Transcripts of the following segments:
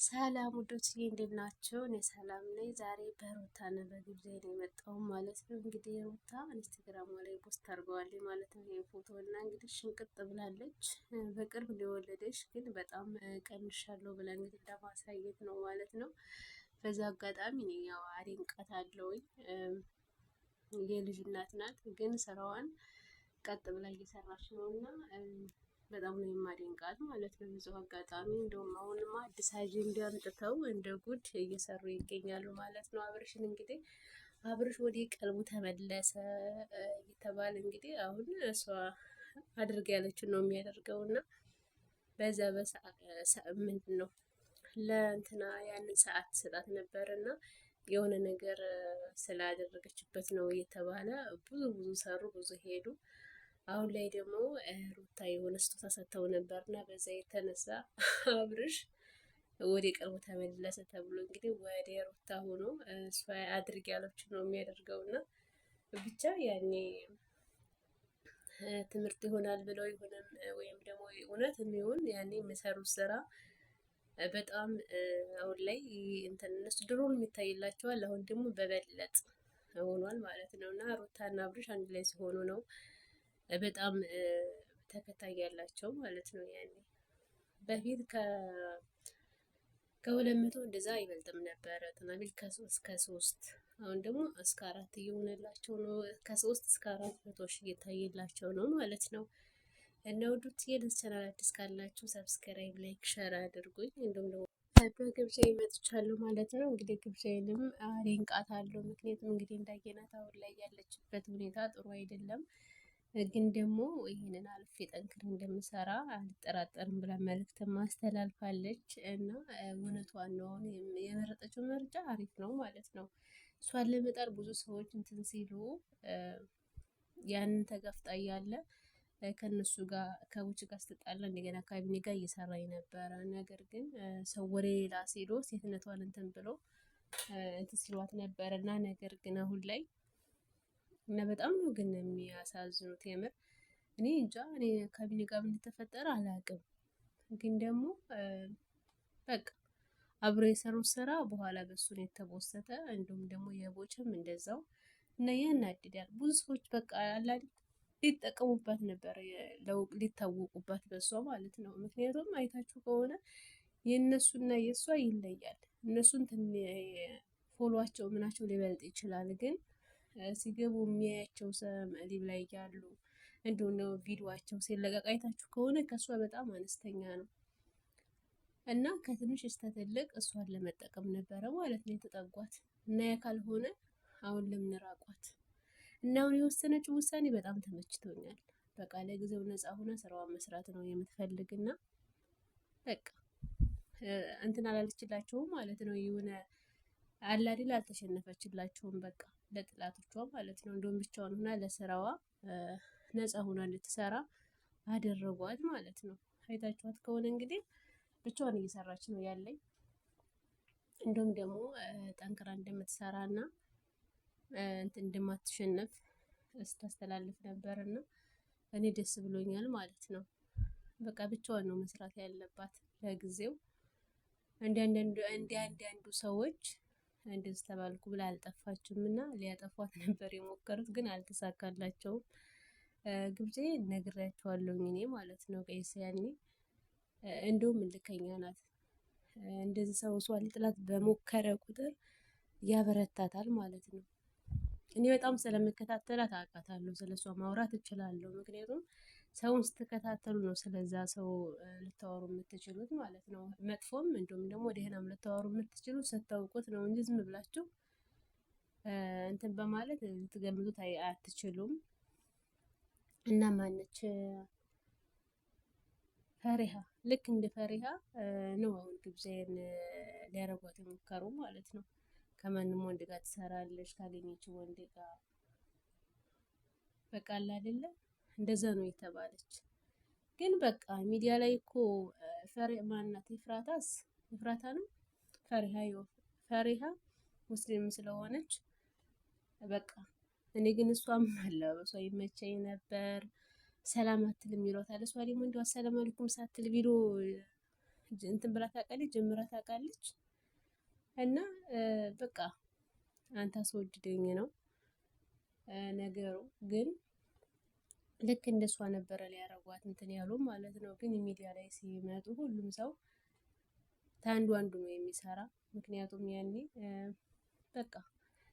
ሰላም ውዶችዬ እንዴት ናቸው? እኔ ሰላም ነኝ። ዛሬ በሩታ እና በግብዣ ነው የመጣው ማለት ነው። እንግዲህ ሩታ ኢንስታግራም ላይ ፖስት አድርገዋለች ማለት ነው ይሄ ፎቶ እና እንግዲህ ሽንቅጥ ብላለች። በቅርብ ሊወለደች ግን በጣም ቀንሻለሁ ብላ እንግዲህ ለማሳየት ነው ማለት ነው። በዛ አጋጣሚ እኔ ያው አደንቃታለሁኝ። የልጅ እናት ናት፣ ግን ስራዋን ቀጥ ብላ እየሰራች ነው እና በጣም ነው የማደንቃት ማለት ነው። ብዙ አጋጣሚ እንደውም አሁንማ አዲስ አጀንዳ አምጥተው እንደ ጉድ እየሰሩ ይገኛሉ ማለት ነው። አብርሽን እንግዲህ አብርሽ ወደ ቀልቡ ተመለሰ እየተባለ እንግዲህ አሁን እሷ አድርግ ያለችን ነው የሚያደርገው እና በዛ ምንድን ነው ለእንትና ያንን ሰዓት ስጣት ነበር እና የሆነ ነገር ስላደረገችበት ነው እየተባለ ብዙ ሰሩ፣ ብዙ ሄዱ። አሁን ላይ ደግሞ ሩታ የሆነ ስጦታ ሰጥተው ነበር እና በዛ የተነሳ አብርሽ ወደ ቀልቡ ተመለሰ ተብሎ እንግዲህ ወደ ሩታ ሆኖ እሷ አድርግ ያለችው ነው የሚያደርገው እና ብቻ ያኔ ትምህርት ይሆናል ብለው ይሆንም ወይም ደግሞ እውነት የሚሆን ያኔ የሚሰሩት ስራ በጣም አሁን ላይ እንትን እነሱ ድሮን የሚታይላቸዋል፣ አሁን ደግሞ በበለጥ ሆኗል ማለት ነው እና ሩታና አብርሽ አንድ ላይ ሲሆኑ ነው በጣም ተከታይ ያላቸው ማለት ነው። ያኔ በፊት ከሁለት መቶ እንደዛ አይበልጥም ነበረ ትናንሽ ከሶስት አሁን ደግሞ እስከ 4 እየሆነላቸው ነው። ከ3 እስከ 400 ሺህ እየታየላቸው ነው ማለት ነው። እና ውዱት የደስ ቻናል አዲስ ካላችሁ ሰብስክራይብ፣ ላይክ፣ ሸር አድርጉኝ። እንደውም ደግሞ በግብዣ ይመጥቻለሁ ማለት ነው። እንግዲህ ግብዣዬንም አደንቃታለሁ። ምክንያቱም እንግዲህ እንዳየናት አሁን ላይ ያለችበት ሁኔታ ጥሩ አይደለም። ግን ደግሞ ይህንን አልፌ ጠንክሬ እንደምሰራ አልጠራጠርም ብላ መልእክት ማስተላልፋለች እና እውነቷን ነው። የመረጠችው ምርጫ አሪፍ ነው ማለት ነው። እሷን ለመጣር ብዙ ሰዎች እንትን ሲሉ ያንን ተገፍጣ እያለ ከነሱ ጋር ከውጭ ጋር ስትጣላ እንደገና ካቢኔ ጋር እየሰራኝ ነበረ። ነገር ግን ሰው ወደ ሌላ ሲሎ ሴትነቷን እንትን ብሎ እንትን ሲሏት ነበረ እና ነገር ግን አሁን ላይ እና በጣም ነው ግን የሚያሳዝኑት የምር። እኔ እንጃ እኔ ካቢኔ ጋር ምን እንደተፈጠረ አላውቅም። ግን ደግሞ በቃ አብሮ የሰሩት ስራ በኋላ በሱ ነው የተቦሰተ። እንዲሁም ደግሞ የቦችም እንደዛው እና ያናድዳል። ብዙ ሰዎች በቃ አላድ ሊጠቀሙባት ነበር፣ ሊታወቁባት በሷ ማለት ነው። ምክንያቱም አይታችሁ ከሆነ የእነሱና የእሷ ይለያል። እነሱን ፎሎዋቸው ምናቸው ሊበልጥ ይችላል፣ ግን ሲገቡ የሚያያቸው ሊብ ላይ ያሉ እንዲሁም ነው ቪዲዮአቸው ሲለቀቅ አይታችሁ ከሆነ ከእሷ በጣም አነስተኛ ነው እና ከትንሽ እስከ ትልቅ እሷን ለመጠቀም ነበረ ማለት ነው የተጠጓት እና ያ ካልሆነ አሁን ለምን ራቋት? እና አሁን የወሰነችው ውሳኔ በጣም ተመችቶኛል። በቃ ለጊዜው ነፃ ሆና ስራዋን መስራት ነው የምትፈልግና በቃ እንትን አላለችላቸውም ማለት ነው። የሆነ አላዲል አልተሸነፈችላቸውም በቃ ለጥላቶቿ ማለት ነው። እንደውም ብቻዋን ሆና ለስራዋ ነፃ ሆና እንድትሰራ አደረጓት ማለት ነው። አይታችኋት ከሆነ እንግዲህ ብቻዋን እየሰራች ነው ያለኝ። እንደውም ደግሞ ጠንክራ እንደምትሰራና እንትን እንደማትሸነፍ ስታስተላልፍ ነበርና እኔ ደስ ብሎኛል ማለት ነው። በቃ ብቻዋን ነው መስራት ያለባት ለጊዜው። አንዳንዱ ሰዎች እንደዚህ ተባልኩ ብላ አልጠፋችም እና ሊያጠፏት ነበር የሞከሩት፣ ግን አልተሳካላቸውም። ግብፄ ነግሬያቸዋለሁኝ እኔ ማለት ነው። ቀይስ ያኔ እንደውም እልከኛ ናት። እንደዚህ ሰው እሷን ሊጥላት በሞከረ ቁጥር ያበረታታል ማለት ነው። እኔ በጣም ስለምከታተላት አውቃታለሁ፣ ስለሷ ማውራት እችላለሁ። ምክንያቱም ሰውን ስትከታተሉ ነው ስለዛ ሰው ልታወሩ የምትችሉት ማለት ነው። መጥፎም እንዲሁም ደግሞ ደህናም ልታወሩ የምትችሉት ስታውቁት ነው እንጂ ዝም ብላችሁ እንትን በማለት ልትገምቱት አትችሉም። እና ማነች ፈሪሃ፣ ልክ እንደ ፈሪሃ ነው አሁን ግብዣዬን ሊያረጓት የሞከሩ ማለት ነው። ከማንም ወንድ ጋር ትሰራለች ካገኘችው ወንድ ጋር በቃ አለ አይደለ እንደዛ ነው የተባለች። ግን በቃ ሚዲያ ላይ እኮ ማናት ኤፍራታ ነው ፈሪሃ ሙስሊም ስለሆነች በቃ እኔ ግን እሷም አለባበሷ ይመቸኝ ነበር። ሰላም አትልም ይሏታል። እሷ ደግሞ እንደው አሰላም አለይኩም ሳትል ቪዲዮ እንትን ብላ ታውቃለች፣ ጀምራ ታውቃለች። እና በቃ አንተ አስወድደኝ ነው ነገሩ። ግን ልክ እንደሷ ነበረ ሊያረጓት እንትን ያሉ ማለት ነው። ግን ሚዲያ ላይ ሲመጡ ሁሉም ሰው ከአንዱ አንዱ ነው የሚሰራ። ምክንያቱም ያኔ በቃ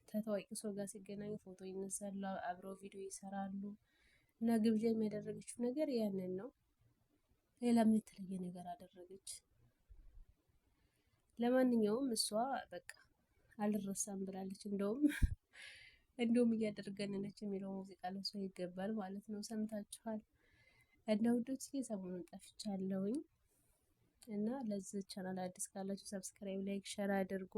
ከታዋቂ ሰው ጋር ሲገናኙ ፎቶ ይነሳሉ፣ አብረው ቪዲዮ ይሰራሉ። እና ግብዣ የሚያደረገችው ነገር ያንን ነው። ሌላ ምን የተለየ ነገር አደረገች? ለማንኛውም እሷ በቃ አልረሳም ብላለች። እንደውም እያደረገነች የሚለው ሙዚቃ ለሷ ይገባል ማለት ነው። ሰምታችኋል። እና ውዶች ሰሞኑን ጠፍቻለሁኝ እና ለዚህ ቻናል አዲስ ካላችሁ ሰብስክራይብ፣ ላይክ፣ ሸር አድርጉ።